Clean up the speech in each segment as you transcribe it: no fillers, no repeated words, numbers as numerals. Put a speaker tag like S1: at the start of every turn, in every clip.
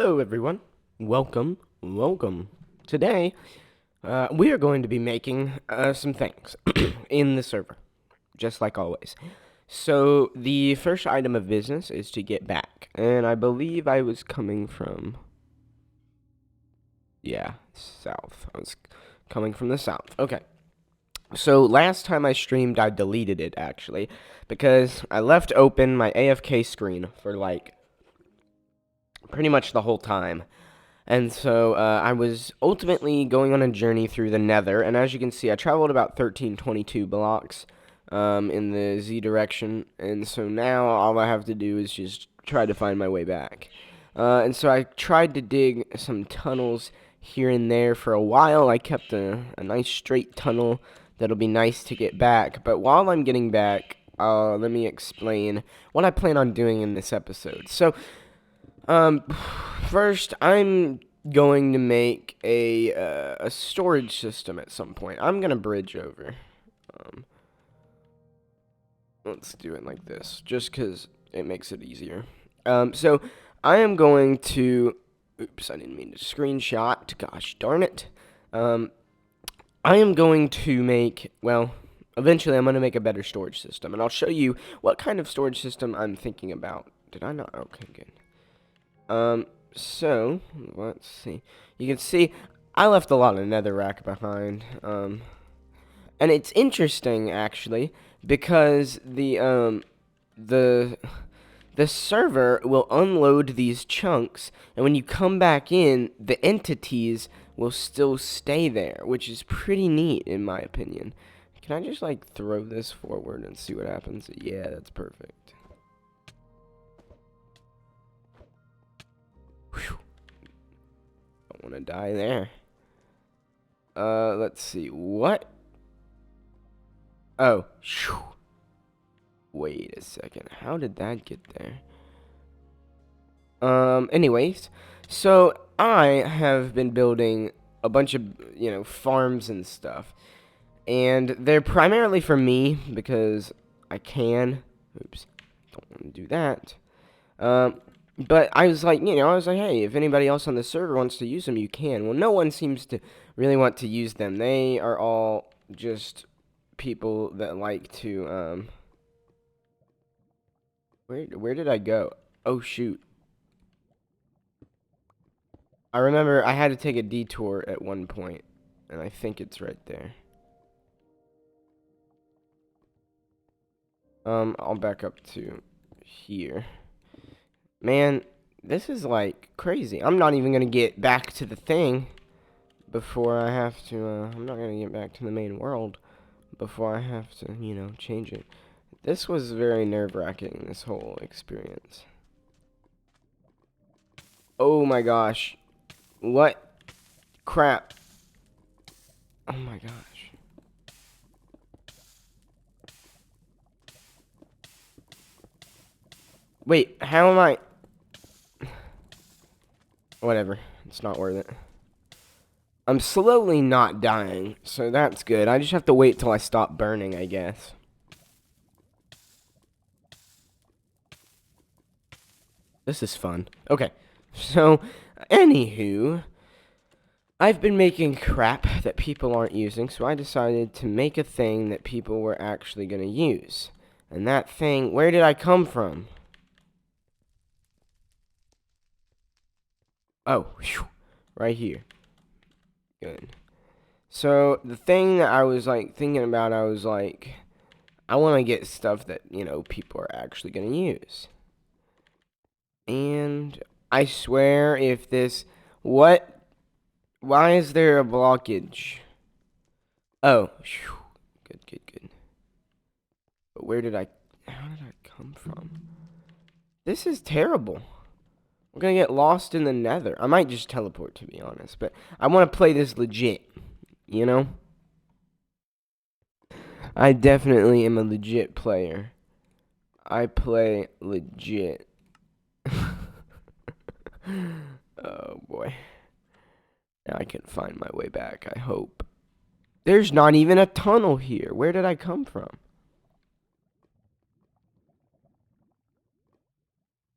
S1: Hello, everyone. Welcome. Today, we are going to be making some things in the server, just like always. So, the first item of business is to get back, and I believe I was coming from, yeah, south. I was coming from the south. Okay. So, last time I streamed, I deleted it, actually, because I left open my AFK screen for, like, pretty much the whole time. And so I was ultimately going on a journey through the Nether, and as you can see, I traveled about 1322 blocks in the Z direction, and so now all I have to do is just try to find my way back. And so I tried to dig some tunnels here and there for a while. I kept a nice straight tunnel that'll be nice to get back, but while I'm getting back, let me explain what I plan on doing in this episode. So, um, first, I'm going to make a storage system at some point. I'm gonna bridge over. Um, let's do it like this, just because it makes it easier. So I am going to. Oops, I didn't mean to screenshot. Gosh darn it. I am going to make. Well, eventually, I'm gonna make a better storage system, and I'll show you what kind of storage system I'm thinking about. Did I not? Okay, good. So, let's see. You can see, I left a lot of netherrack behind, and it's interesting, actually, because the, the server will unload these chunks, and when you come back in, the entities will still stay there, which is pretty neat, in my opinion. Can I just, like, throw this forward and see what happens? Yeah, that's perfect. Whew. Don't want to die there. Let's see. What? Oh, shoo. Wait a second. How did that get there? Anyways, so I have been building a bunch of, farms and stuff. And they're primarily for me because I can. Oops. Don't want to do that. But I was like, hey, if anybody else on the server wants to use them, you can. Well, no one seems to really want to use them. They are all just people that like to, where did I go? Oh, shoot. I remember I had to take a detour at one point, and I think it's right there. I'll back up to here. Man, this is, like, crazy. I'm not even gonna get back to the thing before I have to, I'm not gonna get back to the main world before I have to, change it. This was very nerve-wracking, this whole experience. Oh my gosh. What? Crap. Oh my gosh. Wait, how am I? Whatever. It's not worth it. I'm slowly not dying, so that's good. I just have to wait till I stop burning, I guess. This is fun. Okay, so, anywho, I've been making crap that people aren't using, so I decided to make a thing that people were actually going to use. And that thing, where did I come from? Oh, whew, right here. Good. So, the thing that I was, like, thinking about, I was like, I want to get stuff that, people are actually going to use. And I swear if this... What? Why is there a blockage? Oh. Whew. Good. But where did I... How did I come from? This is terrible. We're gonna get lost in the nether. I might just teleport, to be honest. But I want to play this legit. You know? I definitely am a legit player. I play legit. Oh, boy. Now I can find my way back, I hope. There's not even a tunnel here. Where did I come from?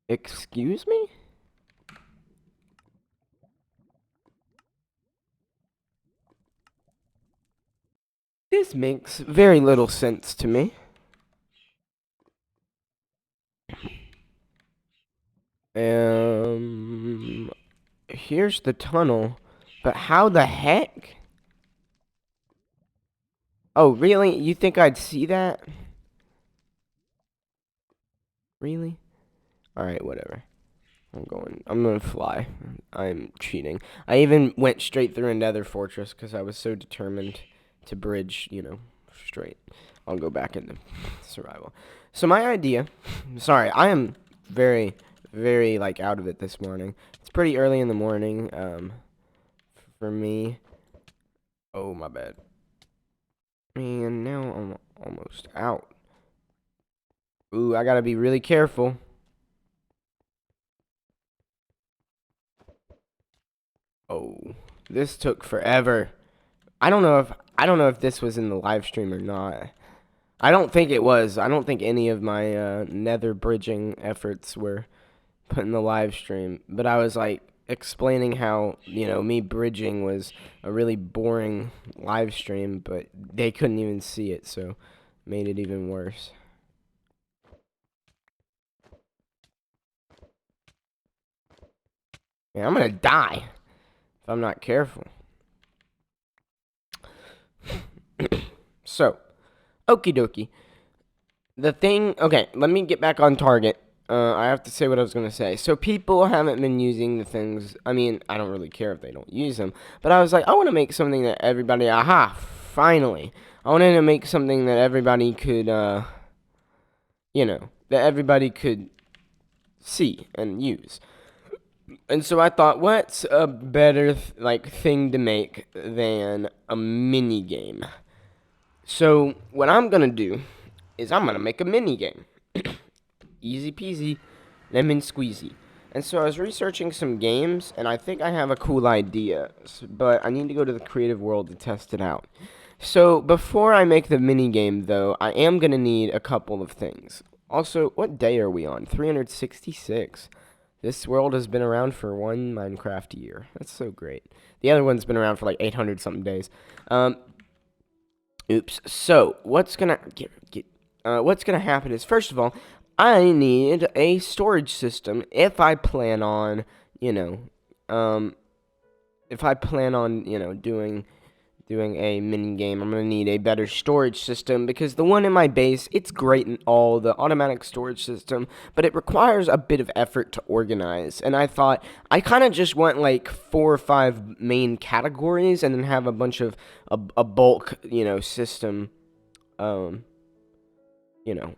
S1: Excuse me? This makes very little sense to me. Here's the tunnel, but how the heck? Oh, really? You think I'd see that? Really? Alright, whatever. I'm gonna fly. I'm cheating. I even went straight through a nether fortress because I was so determined to bridge, straight. I'll go back into survival. So my idea, sorry, I am very, very, out of it this morning. It's pretty early in the morning, for me. Oh, my bad. And now I'm almost out. Ooh, I gotta be really careful. Oh, this took forever. I don't know if this was in the live stream or not. I don't think it was. I don't think any of my nether bridging efforts were put in the live stream. But I was explaining how, me bridging was a really boring live stream, but they couldn't even see it, so made it even worse. Yeah, I'm gonna die if I'm not careful. So, okie dokie. Okay, let me get back on target. I have to say what I was going to say. So, people haven't been using the things. I mean, I don't really care if they don't use them. But I was like, I want to make something that everybody. Aha! Finally. I wanted to make something that everybody could, that everybody could see and use. And so I thought, what's a better thing to make than a mini game? So what I'm gonna do is I'm gonna make a mini game. Easy peasy, lemon squeezy. And so I was researching some games, and I think I have a cool idea, but I need to go to the creative world to test it out. So before I make the mini game, though, I am gonna need a couple of things. Also, what day are we on? 366. This world has been around for one Minecraft year. That's so great. The other one's been around for 800 something days. Oops. So what's gonna happen is, first of all, I need a storage system if I plan on, doing a mini game. I'm gonna need a better storage system because the one in my base, it's great and all, the automatic storage system, but it requires a bit of effort to organize. And I thought I kind of just want 4 or 5 main categories and then have a bunch of a bulk, system, a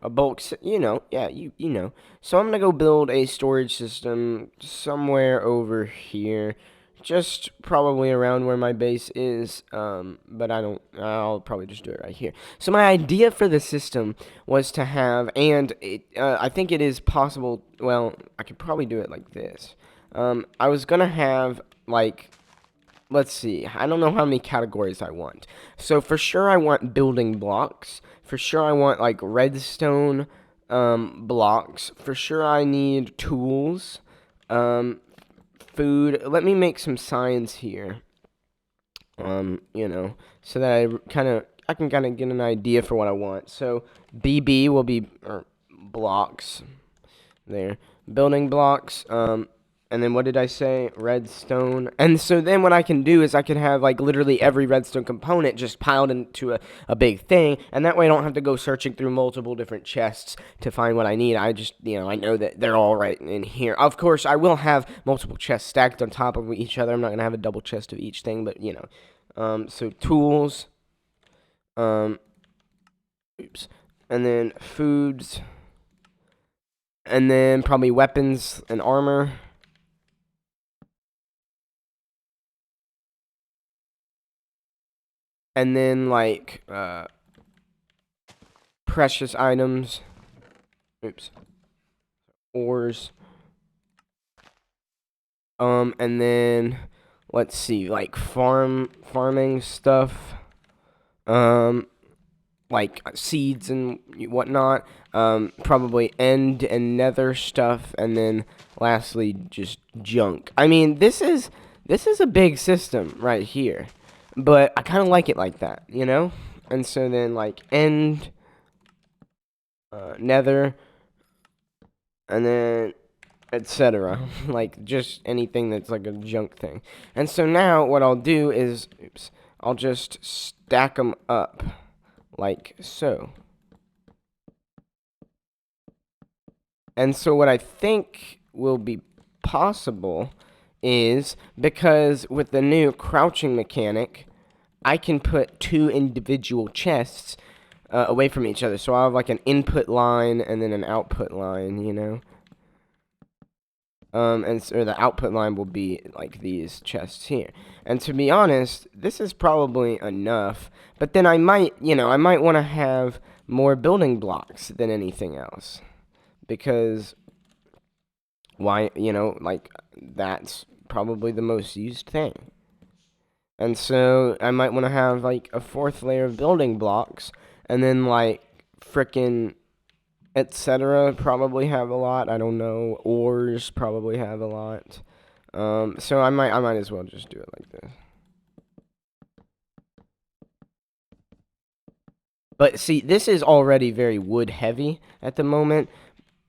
S1: bulk, yeah, you know. So I'm gonna go build a storage system somewhere over here. Just probably around where my base is, but I'll probably just do it right here. So my idea for the system was to have, and I think it is possible, well, I could probably do it like this. I was gonna have, let's see, I don't know how many categories I want. So for sure I want building blocks. For sure I want, redstone, blocks. For sure I need tools, food. Let me make some signs here. So that I can kind of get an idea for what I want. So BB will be blocks there. Building blocks, and then what did I say? Redstone. And so then what I can do is I can have literally every redstone component just piled into a big thing, and that way I don't have to go searching through multiple different chests to find what I need. I just, I know that they're all right in here. Of course, I will have multiple chests stacked on top of each other. I'm not going to have a double chest of each thing, but, so tools, oops, and then foods, and then probably weapons and armor. And then, precious items. Oops. Ores. And then, let's see, farming stuff. Seeds and whatnot. Probably end and nether stuff. And then, lastly, just junk. I mean, this is a big system right here. But I kind of like it like that, And so then, like, end, nether, and then etc. Like, just anything that's like a junk thing. And so now what I'll do is, I'll just stack them up like so. And so what I think will be possible is, because with the new crouching mechanic, I can put 2 individual chests away from each other. So I'll have like an input line and then an output line, you know? Or the output line will be like these chests here. And to be honest, this is probably enough. But then I might, I might want to have more building blocks than anything else. Because, why, like, that's probably the most used thing. And so I might want to have like a 4th layer of building blocks, and then like frickin' etc. probably have a lot. I don't know. Ores probably have a lot. So I might as well just do it like this. But see, this is already very wood heavy at the moment.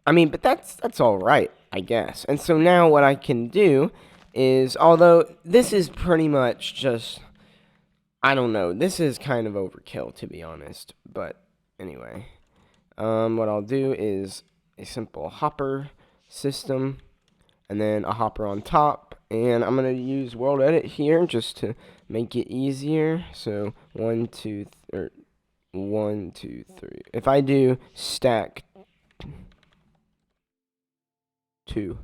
S1: I mean, but that's all right, I guess. And so now what I can do is, although this is pretty much just, I don't know, this is kind of overkill, to be honest. But anyway, what I'll do is a simple hopper system, and then a hopper on top. And I'm going to use World Edit here just to make it easier. So 1, 2, 1, 2, 3. If I do stack 2,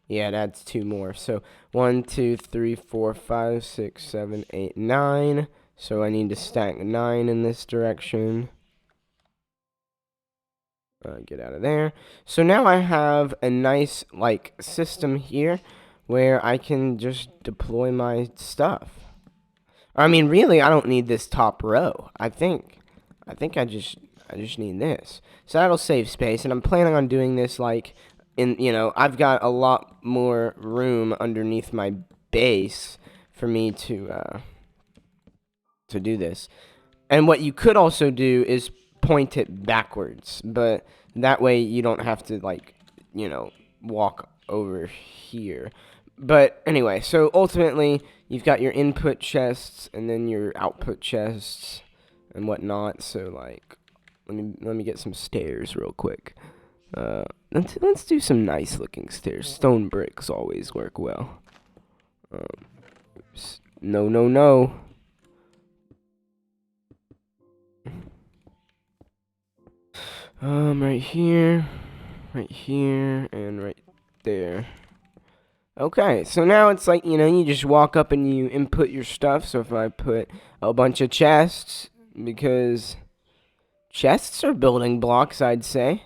S1: yeah, that's 2 more. So 1, 2, 3, 4, 5, 6, 7, 8, 9. So I need to stack 9 in this direction. Get out of there. So now I have a nice, like, system here where I can just deploy my stuff. I mean, really, I don't need this top row. I think I just need this. So that'll save space, and I'm planning on doing this, like, I've got a lot more room underneath my base for me to do this. And what you could also do is point it backwards, but that way you don't have to, like, walk over here. But anyway, so ultimately you've got your input chests and then your output chests and whatnot. So, like, let me get some stairs real quick. Let's do some nice looking stairs. Stone bricks always work well. No. Right here, and right there. Okay, so now it's like, you just walk up and you input your stuff. So if I put a bunch of chests, because chests are building blocks, I'd say,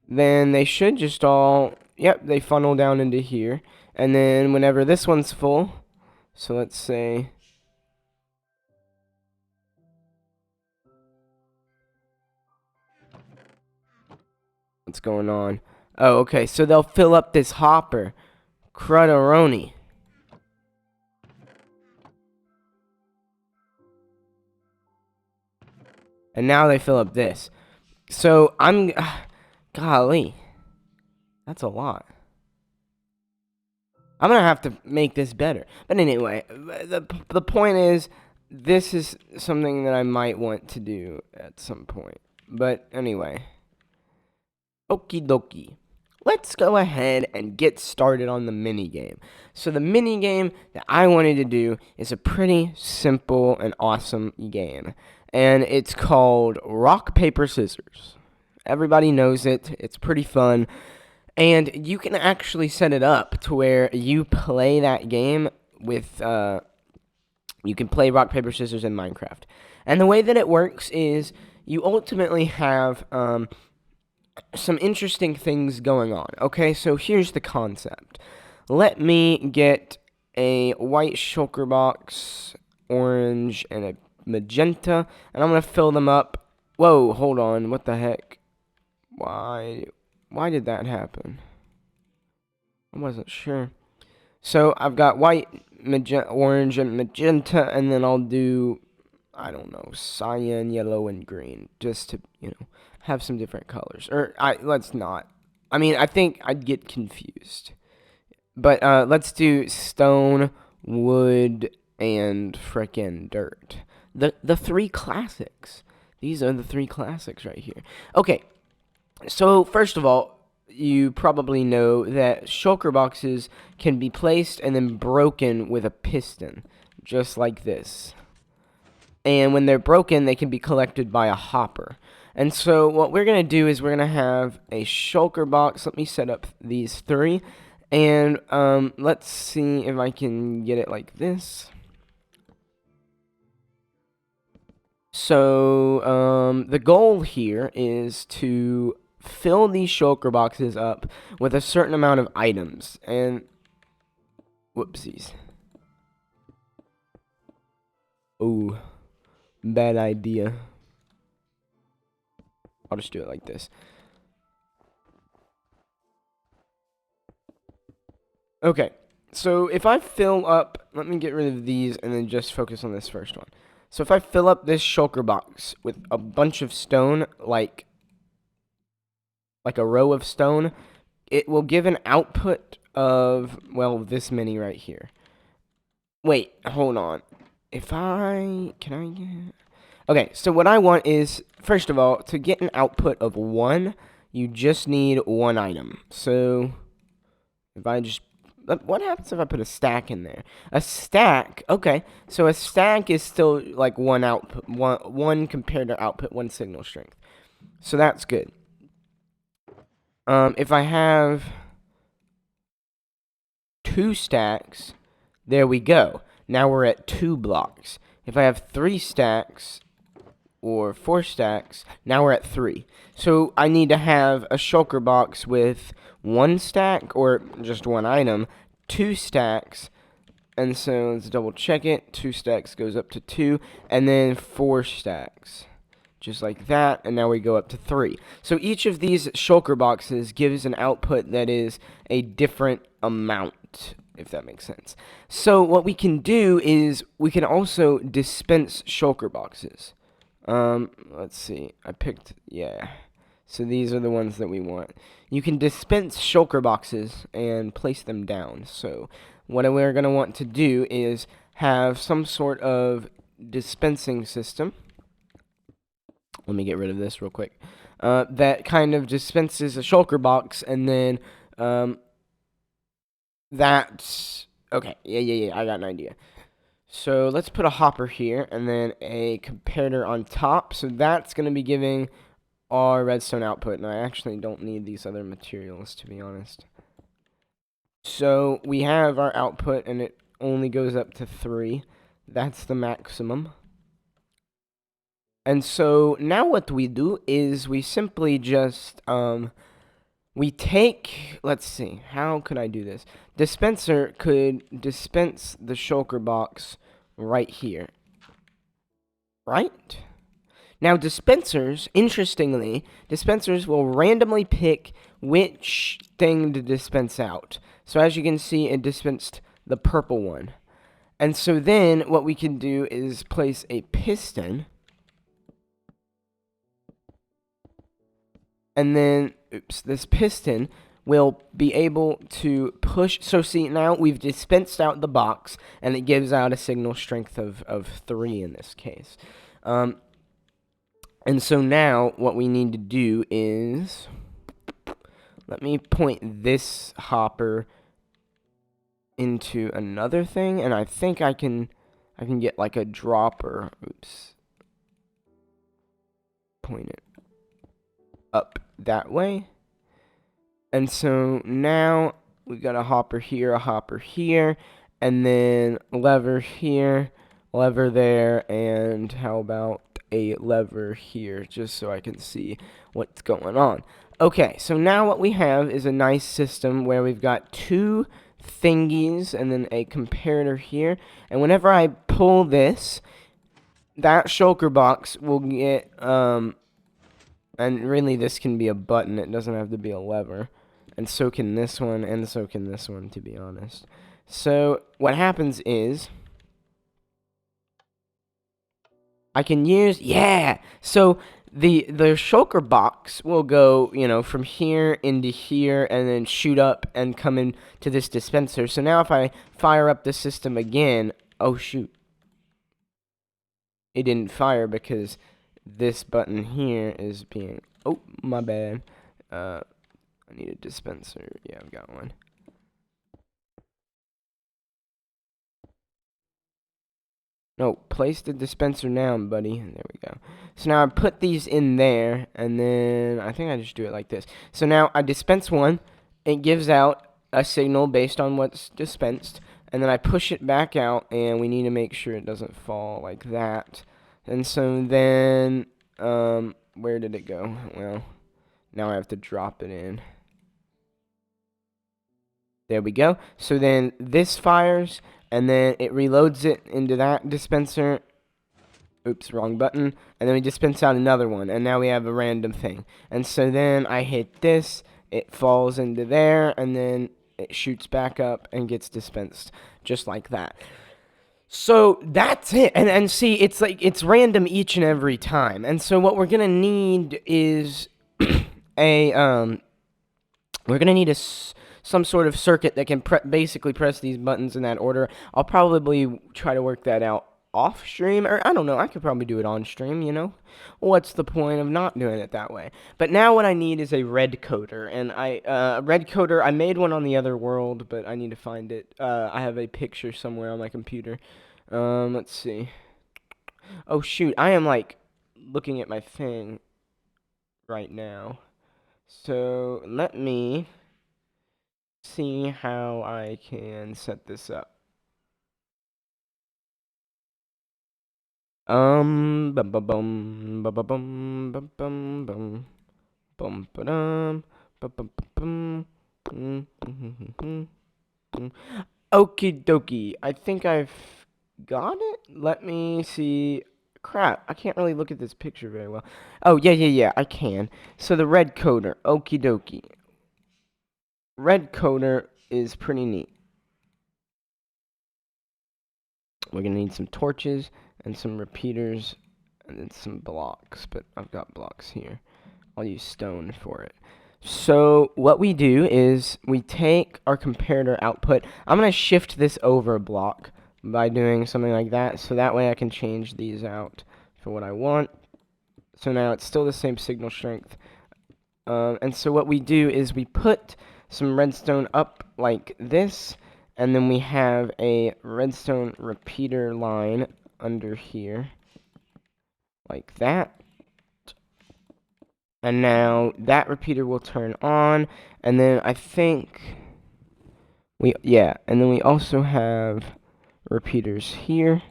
S1: then they should just all, yep, they funnel down into here. And then whenever this one's full, so let's say, what's going on? Oh, okay, so they'll fill up this hopper. Crudderoni. And now they fill up this. So golly, that's a lot. I'm gonna have to make this better. But anyway, the point is, this is something that I might want to do at some point. But anyway, okie dokie. Let's go ahead and get started on the mini game. So the mini game that I wanted to do is a pretty simple and awesome game, and it's called Rock Paper Scissors. Everybody knows it. It's pretty fun. And you can actually set it up to where you play that game with, you can play Rock, Paper, Scissors in Minecraft. And the way that it works is you ultimately have some interesting things going on. Okay, so here's the concept. Let me get a white shulker box, orange, and a magenta, and I'm going to fill them up. Whoa, hold on, what the heck? Why did that happen? I wasn't sure. So I've got white, orange, and magenta, and then I'll do I don't know, cyan, yellow, and green, just to, have some different colors. Or, let's not. I mean, I think I'd get confused. But, let's do stone, wood, and frickin' dirt. The three classics. These are the three classics right here. Okay, so first of all, you probably know that shulker boxes can be placed and then broken with a piston, just like this. And when they're broken, they can be collected by a hopper. And so what we're going to do is we're going to have a shulker box. Let me set up these three. And let's see if I can get it like this. So the goal here is to fill these shulker boxes up with a certain amount of items. And whoopsies. Ooh, bad idea. I'll just do it like this. Okay, so if I fill up, let me get rid of these and then just focus on this first one. So if I fill up this shulker box with a bunch of stone, like a row of stone, it will give an output of, well, this many right here. Wait, hold on. Okay, so what I want is, first of all, to get an output of 1, you just need 1 item. So if I just, what happens if I put a stack in there? A stack, okay, so a stack is still like 1 output, one compared to output, 1 signal strength. So that's good. If I have 2 stacks, there we go. Now we're at 2 blocks. If I have 3 stacks or 4 stacks, now we're at 3. So I need to have a shulker box with 1 stack or just 1 item, 2 stacks, and so let's double check it. 2 stacks goes up to 2, and then 4 stacks. Just like that, and now we go up to 3. So each of these shulker boxes gives an output that is a different amount, if that makes sense. So what we can do is we can also dispense shulker boxes. Let's see. Yeah. So these are the ones that we want. You can dispense shulker boxes and place them down. So what we're going to want to do is have some sort of dispensing system. Let me get rid of this real quick. That kind of dispenses a shulker box, and then that's okay. Yeah. I got an idea. So let's put a hopper here, and then a comparator on top. So that's going to be giving our redstone output, and I actually don't need these other materials, to be honest. So we have our output, and it only goes up to 3. That's the maximum. And so now what we do is we simply just, we take, let's see, how could I do this? Dispenser could dispense the shulker box right here. Right? Now dispensers, interestingly, dispensers will randomly pick which thing to dispense out. So as you can see, it dispensed the purple one. And so then what we can do is place a piston. And then, this piston will be able to push. So see, now we've dispensed out the box, and it gives out a signal strength of 3 in this case. And so now what we need to do is, let me point this hopper into another thing, and I think I can get like a dropper. Point it up that way. And so now we've got a hopper here, and then lever here, lever there, and how about a lever here, just so I can see what's going on. Okay, so now what we have is a nice system where we've got 2 thingies and then a comparator here, and whenever I pull this, that shulker box will get, and really, this can be a button. It doesn't have to be a lever. And so can this one, and so can this one, to be honest. So what happens is, I can use, yeah. So the shulker box will go, from here into here and then shoot up and come into this dispenser. So now if I fire up the system again, oh shoot. It didn't fire because this button here is being, oh, my bad. I need a dispenser. Yeah, I've got one. No, place the dispenser down, buddy. There we go. So now I put these in there, and then I think I just do it like this. So now I dispense one. It gives out a signal based on what's dispensed, and then I push it back out, and we need to make sure it doesn't fall like that. And so then, where did it go? Well, now I have to drop it in. There we go. So then this fires, and then it reloads it into that dispenser. Oops, wrong button. And then we dispense out another one, and now we have a random thing. And so then I hit this, it falls into there, and then it shoots back up and gets dispensed, just like that. So that's it. And see, it's like it's random each and every time. And so what we're gonna need is we're gonna need some sort of circuit that can basically press these buttons in that order. I'll probably try to work that out off stream, or I don't know, I could probably do it on stream. What's the point of not doing it that way? But now what I need is a red coder, and I made one on the other world, but I need to find it. I have a picture somewhere on my computer. Let's see. Oh shoot, I am like looking at my thing right now. So let me see how I can set this up. Bum bum bum bum bum bum bum bum bum bum ba-dum bum bum bum. Okie dokie. I think I've got it. Let me see. Crap, I can't really look at this picture very well. Oh, yeah, I can. So the red coder. Okie dokie. Red coder is pretty neat. We're going to need some torches and some repeaters and then some blocks, but I've got blocks here. I'll use stone for it. So what we do is we take our comparator output. I'm going to shift this over a block by doing something like that, so that way I can change these out for what I want. So now it's still the same signal strength. And so what we do is we put some redstone up like this, and then we have a redstone repeater line under here, like that. And now that repeater will turn on, and then I think and then we also have repeaters here.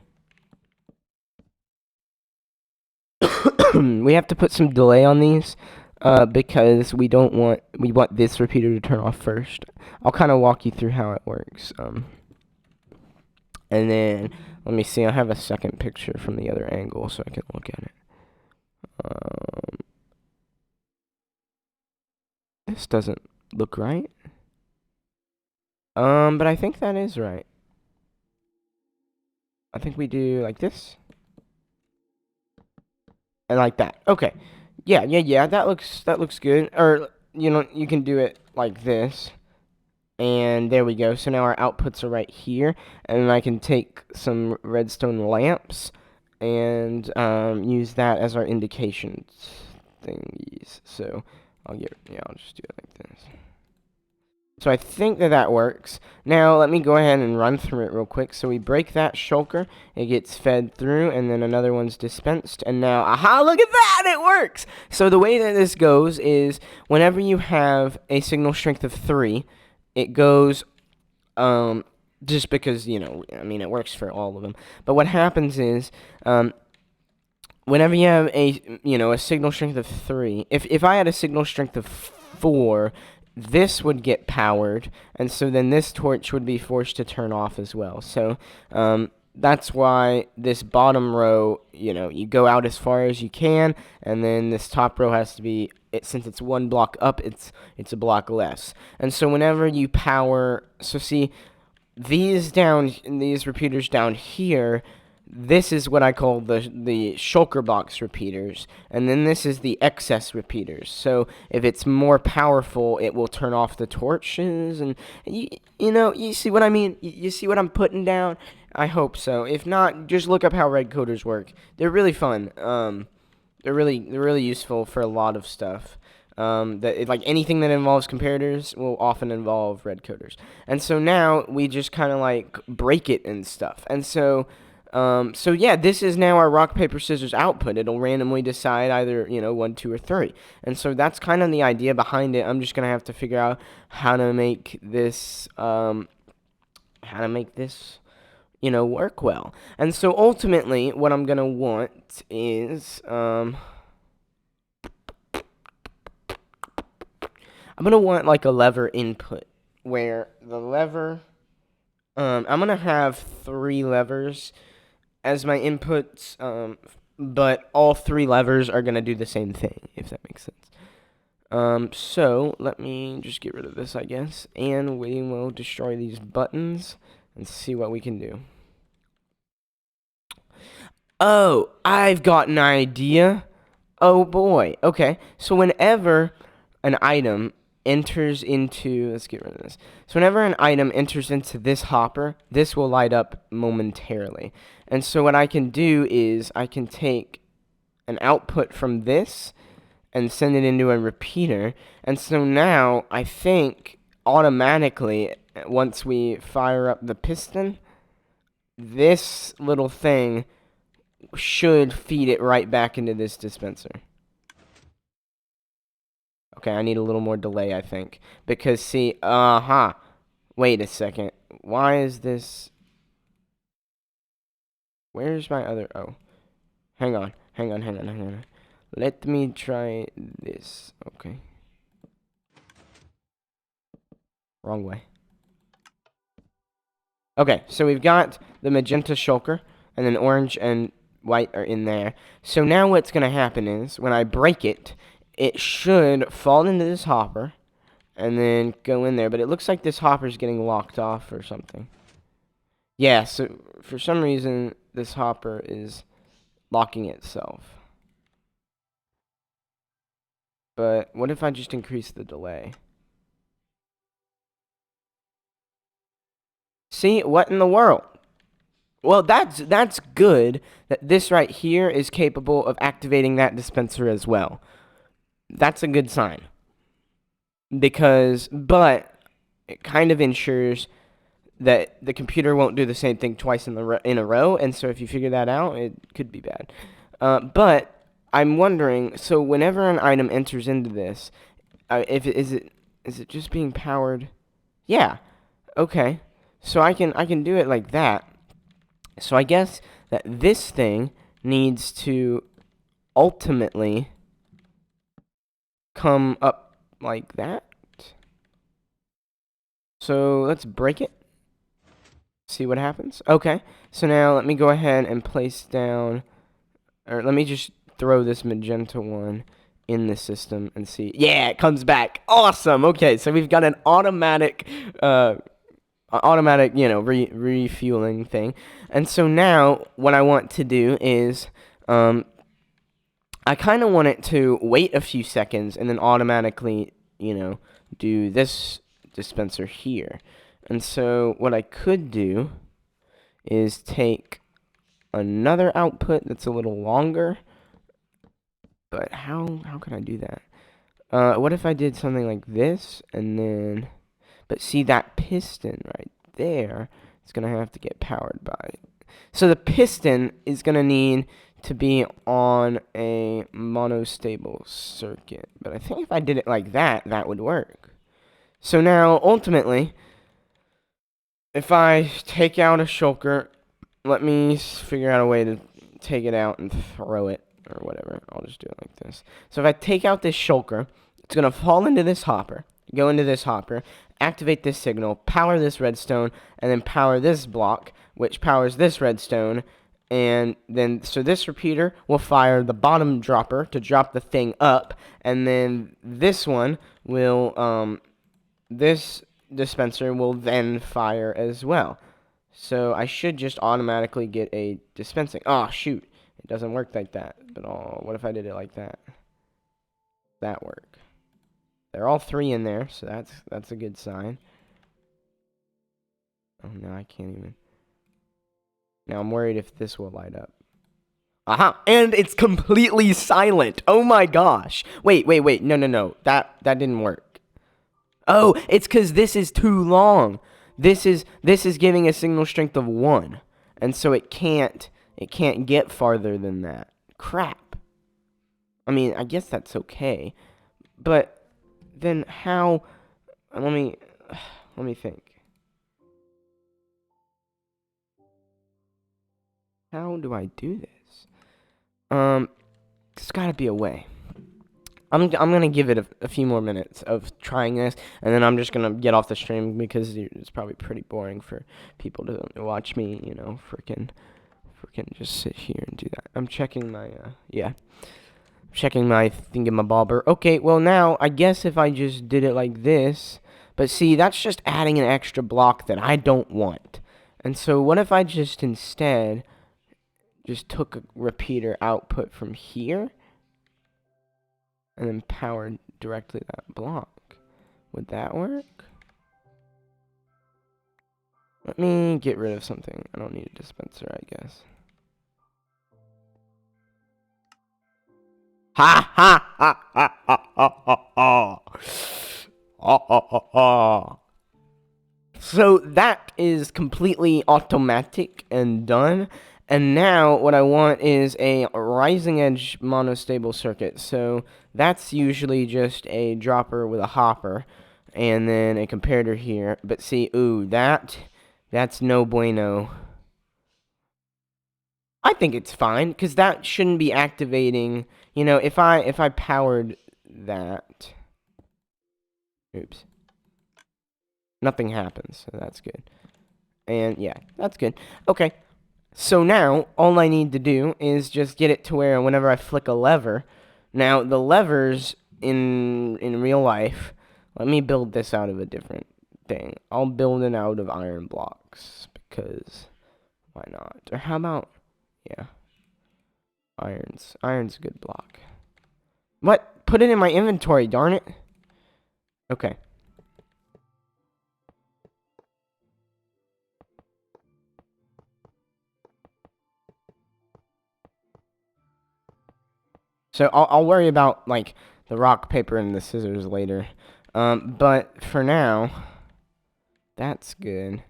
S1: We have to put some delay on these because we want this repeater to turn off first. I'll kind of walk you through how it works. And then let me see. I have a second picture from the other angle so I can look at it. This doesn't look right. But I think that is right. I think we do like this. And like that. Okay. Yeah. That looks good. Or, you can do it like this. And there we go. So now our outputs are right here. And I can take some redstone lamps and use that as our indication thingies. So I'll just do it like this. So I think that works. Now let me go ahead and run through it real quick. So we break that shulker, it gets fed through, and then another one's dispensed. And now, aha, look at that, it works! So the way that this goes is whenever you have a signal strength of 3, it goes, just because, it works for all of them. But what happens is, whenever you have a signal strength of 3, if I had a signal strength of 4, this would get powered, and so then this torch would be forced to turn off as well. So that's why this bottom row, you go out as far as you can, and then this top row has to be, since it's one block up, it's a block less. And so whenever you power, so see, these repeaters down here, this is what I call the shulker box repeaters, and then this is the excess repeaters. So if it's more powerful, it will turn off the torches, and you see what I mean? You see what I'm putting down? I hope so. If not, just look up how red coders work. They're really fun. They're really useful for a lot of stuff. Like anything that involves comparators will often involve red coders. And so now we just kind of like break it and stuff. And so yeah, this is now our rock paper scissors output. It'll randomly decide either 1, 2, or 3. And so that's kind of the idea behind it. I'm just gonna have to figure out how to make this work well. And so ultimately, what I'm gonna want is I'm going to want like a lever input where the lever, I'm going to have 3 levers as my inputs, but all 3 levers are going to do the same thing, if that makes sense. So let me just get rid of this, I guess, and we will destroy these buttons and see what we can do. Oh, I've got an idea. Oh boy. Okay, so whenever an item enters into, let's get rid of this. So whenever an item enters into this hopper, this will light up momentarily. And so what I can do is I can take an output from this and send it into a repeater. And so now I think automatically, once we fire up the piston, this little thing should feed it right back into this dispenser. Okay, I need a little more delay, I think. Because, see, wait a second. Why is this... Where's my other... Oh. Hang on. Let me try this. Okay. Wrong way. Okay, so we've got the magenta shulker, and then orange and white are in there. So now what's going to happen is, when I break it, it should fall into this hopper and then go in there. But it looks like this hopper's getting locked off or something. Yeah, so for some reason, this hopper is locking itself. But what if I just increase the delay? See, what in the world? Well, that's good that this right here is capable of activating that dispenser as well. That's a good sign. But it kind of ensures that the computer won't do the same thing twice in a row, and so if you figure that out, it could be bad. But I'm wondering, so whenever an item enters into this, is it just being powered? Yeah. Okay. So I can do it like that. So I guess that this thing needs to ultimately come up like that. So let's break it. See what happens. Okay. So now let me go ahead and place down, or let me just throw this magenta one in the system and see. Yeah, it comes back. Awesome. Okay, so we've got an automatic refueling thing. And so now what I want to do is I kind of want it to wait a few seconds and then automatically, do this dispenser here. And so what I could do is take another output that's a little longer. But how can I do that? What if I did something like this and then... But see, that piston right there is going to have to get powered by. So the piston is going to need to be on a monostable circuit. But I think if I did it like that, that would work. So now, ultimately, if I take out a shulker, let me figure out a way to take it out and throw it, or whatever. I'll just do it like this. So if I take out this shulker, it's going to fall into this hopper, go into this hopper, activate this signal, power this redstone, and then power this block, which powers this redstone, and then, so this repeater will fire the bottom dropper to drop the thing up, and then this one will, this dispenser will then fire as well. So I should just automatically get a dispensing. Oh, shoot. It doesn't work like that. But what if I did it like that? That work. They're all 3 in there, so that's a good sign. Oh, no, I can't even. Now I'm worried if this will light up. Aha! And it's completely silent. Oh my gosh. Wait. No. That didn't work. Oh, it's because this is too long. This is giving a signal strength of 1. And so it can't get farther than that. Crap. I mean, I guess that's okay. But then how let me think. How do I do this? There's got to be a way. I'm gonna give it a few more minutes of trying this, and then I'm just gonna get off the stream because it's probably pretty boring for people to watch me, freaking just sit here and do that. I'm checking my checking my thingamabobber. Okay, well now I guess if I just did it like this, but see that's just adding an extra block that I don't want. And so what if I just instead just took a repeater output from here? And then power directly that block. Would that work? Let me get rid of something. I don't need a dispenser, I guess. Ha ha ha ha ha ha ha. Ha. So that is completely automatic and done. And now what I want is a rising edge monostable circuit. So that's usually just a dropper with a hopper and then a comparator here. But see, ooh, that's no bueno. I think it's fine because that shouldn't be activating. If I powered that, oops, nothing happens. So that's good. And yeah, that's good. Okay. So now, all I need to do is just get it to where whenever I flick a lever, now the levers in real life, let me build this out of a different thing. I'll build it out of iron blocks, because why not? Or how about, yeah, iron's a good block. What? Put it in my inventory, darn it. Okay. So I'll worry about like the rock, paper, and the scissors later. But for now, that's good.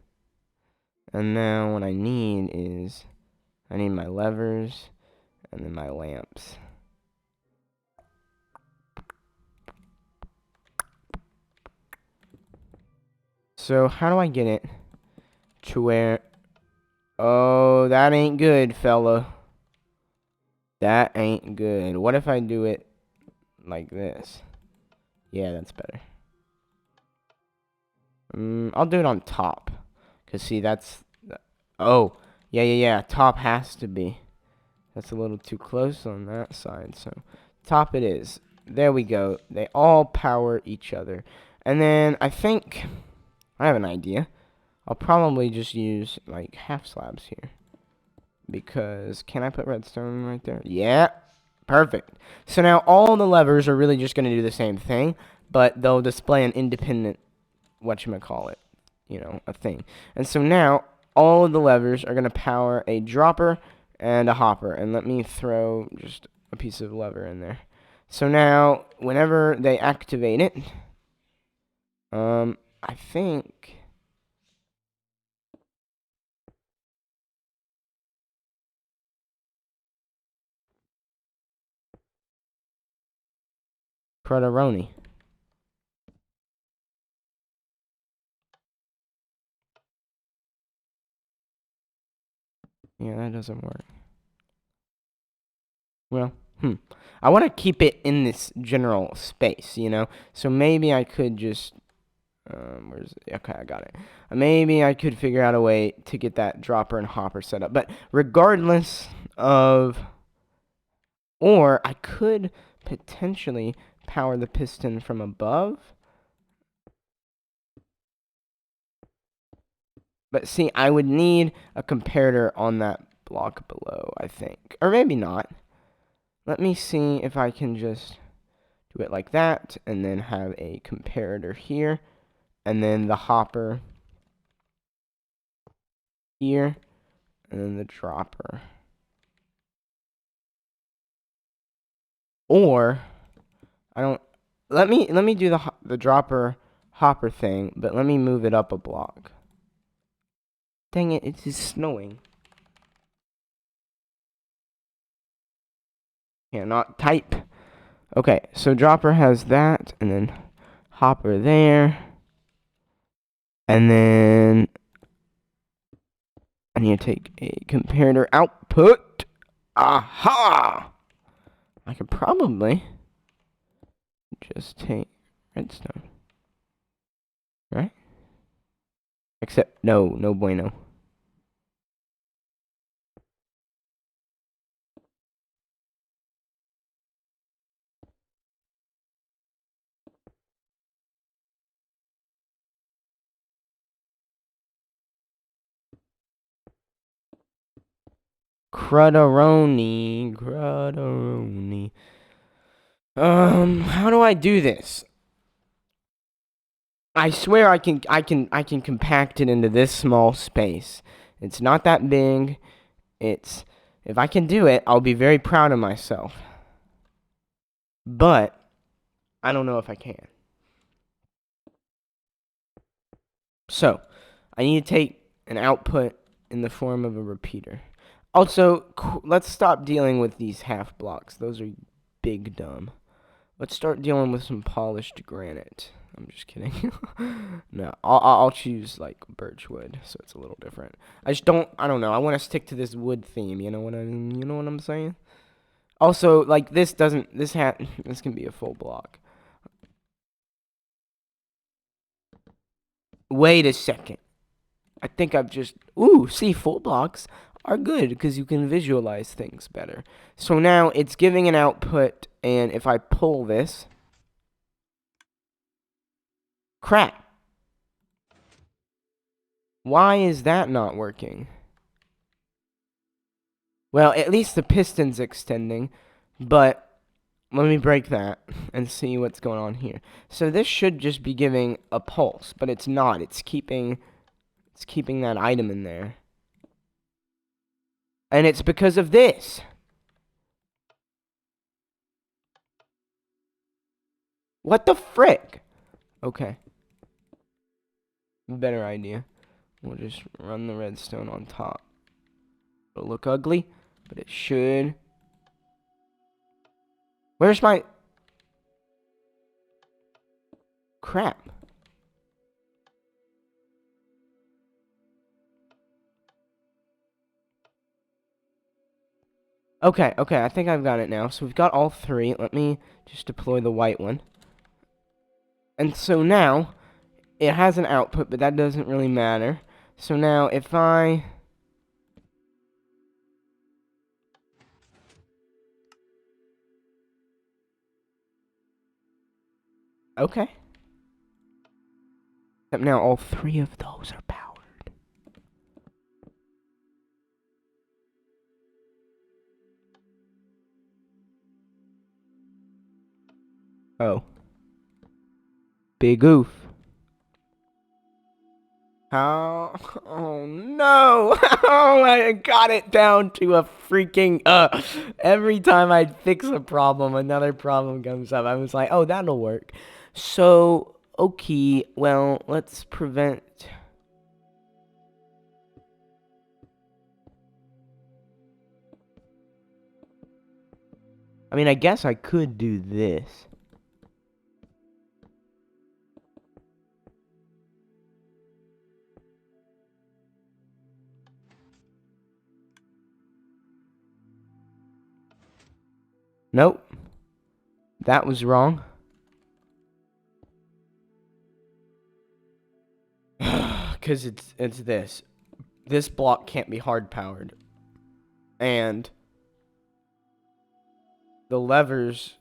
S1: And now what I need is I need my levers and then my lamps. So how do I get it to where? Oh, that ain't good, fella. That ain't good. What if I do it like this? Yeah, that's better. I'll do it on top. Cause see, that's... Oh, yeah. Top has to be. That's a little too close on that side. So, top it is. There we go. They all power each other. And then, I think... I have an idea. I'll probably just use, like, half slabs here. Because, can I put redstone right there? Yeah, perfect. So now all the levers are really just going to do the same thing, but they'll display an independent, whatchamacallit, a thing. And so now all of the levers are going to power a dropper and a hopper. And let me throw just a piece of lever in there. So now, whenever they activate it, I think... Cruddaroni. Yeah, that doesn't work. Well, I want to keep it in this general space, So maybe I could just... Okay, I got it. Maybe I could figure out a way to get that dropper and hopper set up. But regardless of... Or I could potentially power the piston from above. But see, I would need a comparator on that block below, I think. Or maybe not. Let me see if I can just do it like that, and then have a comparator here, and then the hopper here, and then the dropper. Or I don't. Let me do the dropper hopper thing, but let me move it up a block. Dang it! It is snowing. Cannot type. Okay, so dropper has that, and then hopper there, and then I need to take a comparator output. Aha! I could probably just take redstone, right? Except no bueno. Crudderoni. How do I do this? I swear I can compact it into this small space. It's not that big. If I can do it, I'll be very proud of myself. But I don't know if I can. So, I need to take an output in the form of a repeater. Also, let's stop dealing with these half blocks. Those are big dumb. Let's start dealing with some polished granite. I'm just kidding. No, I'll choose like birch wood, so it's a little different. I don't know. I want to stick to this wood theme. You know what I'm saying? Also, like this can be a full block. Wait a second. I think I've just see, full blocks are good because you can visualize things better. So now it's giving an output, and if I pull this, crap. Why is that not working? Well, at least the piston's extending, but let me break that and see what's going on here. So this should just be giving a pulse, but it's not. It's keeping that item in there. And it's because of this. What the frick? Okay. Better idea. We'll just run the redstone on top. It'll look ugly, but it should. Where's my... crap. Okay, I think I've got it now. So we've got all three. Let me just deploy the white one. And so now, it has an output, but that doesn't really matter. So now, if I... okay. Except now all three of those are powered. Oh. Big oof. How? Oh no! Oh, I got it down to a freaking every time I fix a problem, another problem comes up. I was like, oh, that'll work. So, okay, well, let's prevent. I mean, I guess I could do this. Nope. That was wrong. Because it's this. This block can't be hard powered. And the levers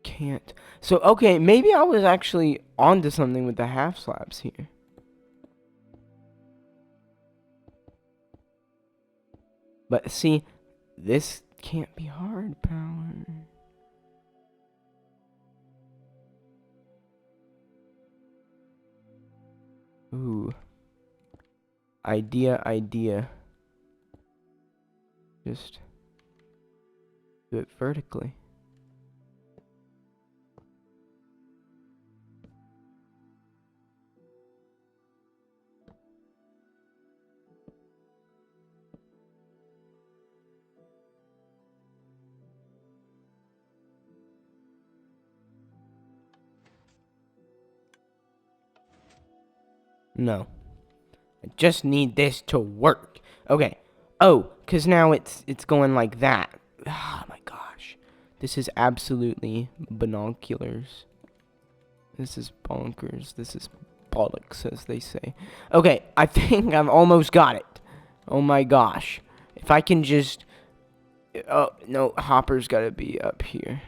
S1: can't. So, okay, maybe I was actually onto something with the half slabs here. But see, this can't be hard power. Ooh. Idea. Just do it vertically. No. I just need this to work. Okay. Oh, because now it's going like that. Oh my gosh. This is absolutely binoculars. This is bonkers. This is bollocks, as they say. Okay, I think I've almost got it. Oh my gosh. If I can just... Oh, no, Hopper's got to be up here.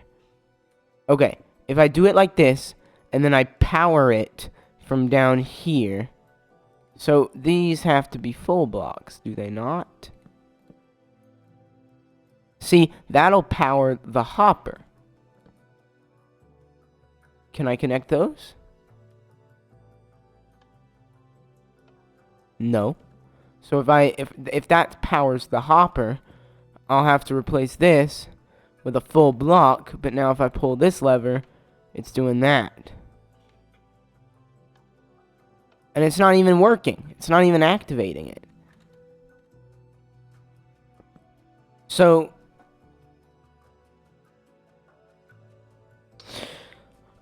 S1: Okay, if I do it like this, and then I power it from down here... So, these have to be full blocks, do they not? See, that'll power the hopper. Can I connect those? No. So if that powers the hopper, I'll have to replace this with a full block, but now if I pull this lever, it's doing that. And it's not even working. It's not even activating it. So...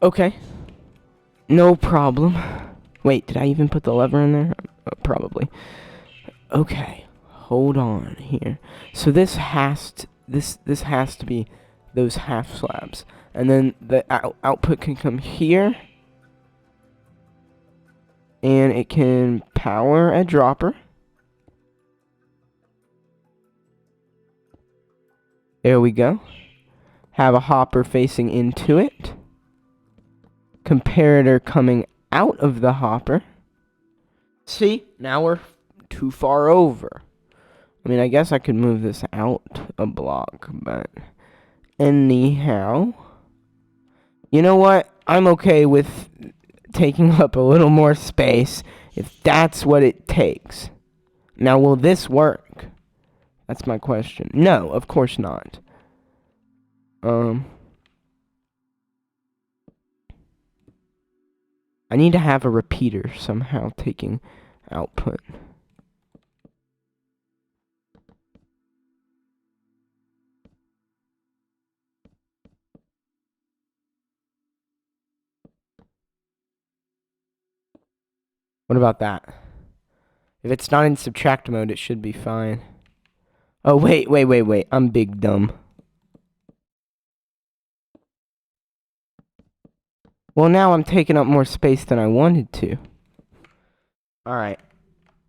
S1: Okay. No problem. Wait, did I even put the lever in there? Probably. Okay. Hold on here. So this has to be those half slabs. And then the output can come here. And it can power a dropper. There we go. Have a hopper facing into it. Comparator coming out of the hopper. See, now we're too far over. I mean, I guess I could move this out a block, but anyhow. You know what? I'm okay with taking up a little more space if that's what it takes. Now, will this work? That's my question. No, of course not. I need to have a repeater somehow taking output. What about that? If it's not in subtract mode, it should be fine. Oh, wait. I'm big dumb. Well, now I'm taking up more space than I wanted to. Alright.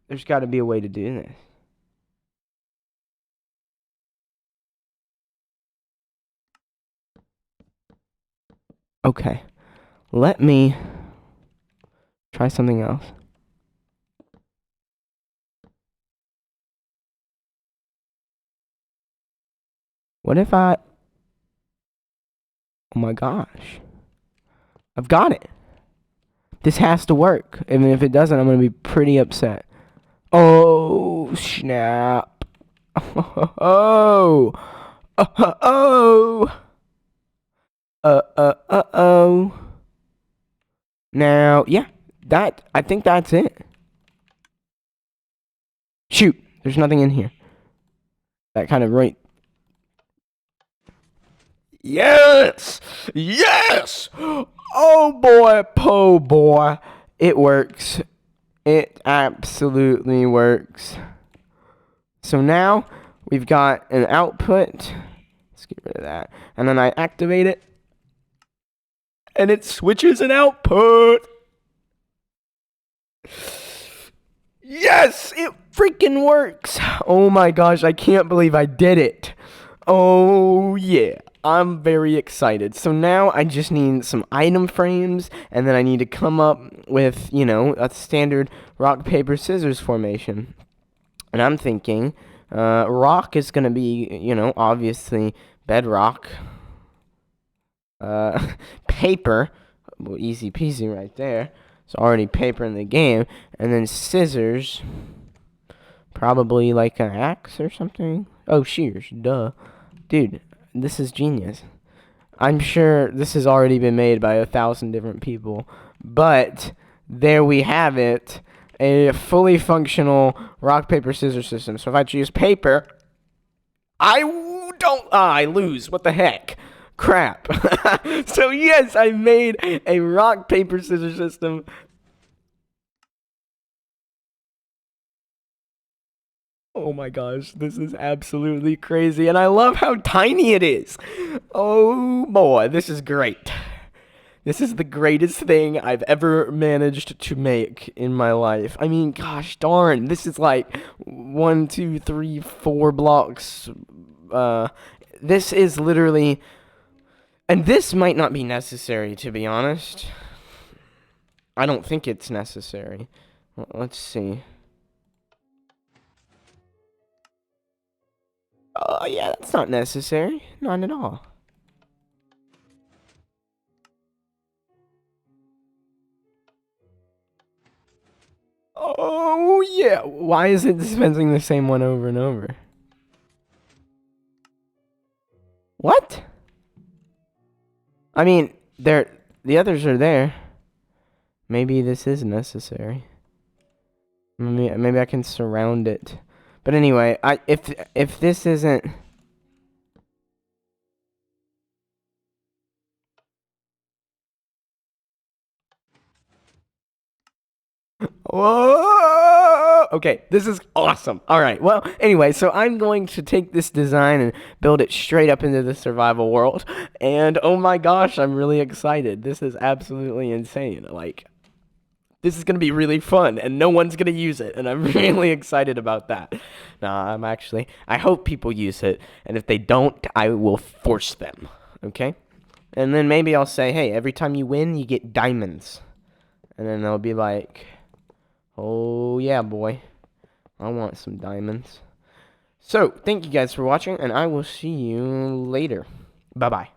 S1: There's got to be a way to do this. Okay. Let me try something else. What if I... Oh my gosh. I've got it. This has to work. I mean, if it doesn't, I'm going to be pretty upset. Oh, snap. Oh. Oh. Oh. Now, yeah. I think that's it. Shoot. There's nothing in here. That kind of right. Yes! Yes! Oh boy, po boy. It works. It absolutely works. So now we've got an output. Let's get rid of that. And then I activate it. And it switches an output. Yes! It freaking works! Oh my gosh, I can't believe I did it. Oh yeah. I'm very excited. So now I just need some item frames, and then I need to come up with, you know, a standard rock, paper, scissors formation. And I'm thinking, Rock is gonna be, obviously bedrock. Paper, well, easy peasy right there. It's already paper in the game. And then scissors, probably like an axe or something. Oh, shears, duh. Dude, this is genius. I'm sure this has already been made by 1,000 different people, but there we have it, a fully functional rock, paper, scissors system. So if I choose paper, I lose. What the heck? Crap. So yes, I made a rock, paper, scissors system. Oh my gosh, this is absolutely crazy, and I love how tiny it is. Oh boy, this is great. This is the greatest thing I've ever managed to make in my life. I mean, gosh darn, this is like 1, 2, 3, 4 blocks. This is literally, and this might not be necessary, to be honest. I don't think it's necessary. Let's see. Oh, yeah, that's not necessary. Not at all. Oh, yeah. Why is it dispensing the same one over and over? What? I mean, the others are there. Maybe this is necessary. Maybe I can surround it. But anyway, if this isn't, whoa! Okay, this is awesome. All right. Well, anyway, so I'm going to take this design and build it straight up into the survival world. And oh my gosh, I'm really excited. This is absolutely insane. Like, this is going to be really fun, and no one's going to use it, and I'm really excited about that. Nah, I hope people use it, and if they don't, I will force them, okay? And then maybe I'll say, hey, every time you win, you get diamonds. And then they'll be like, oh, yeah, boy, I want some diamonds. So, thank you guys for watching, and I will see you later. Bye-bye.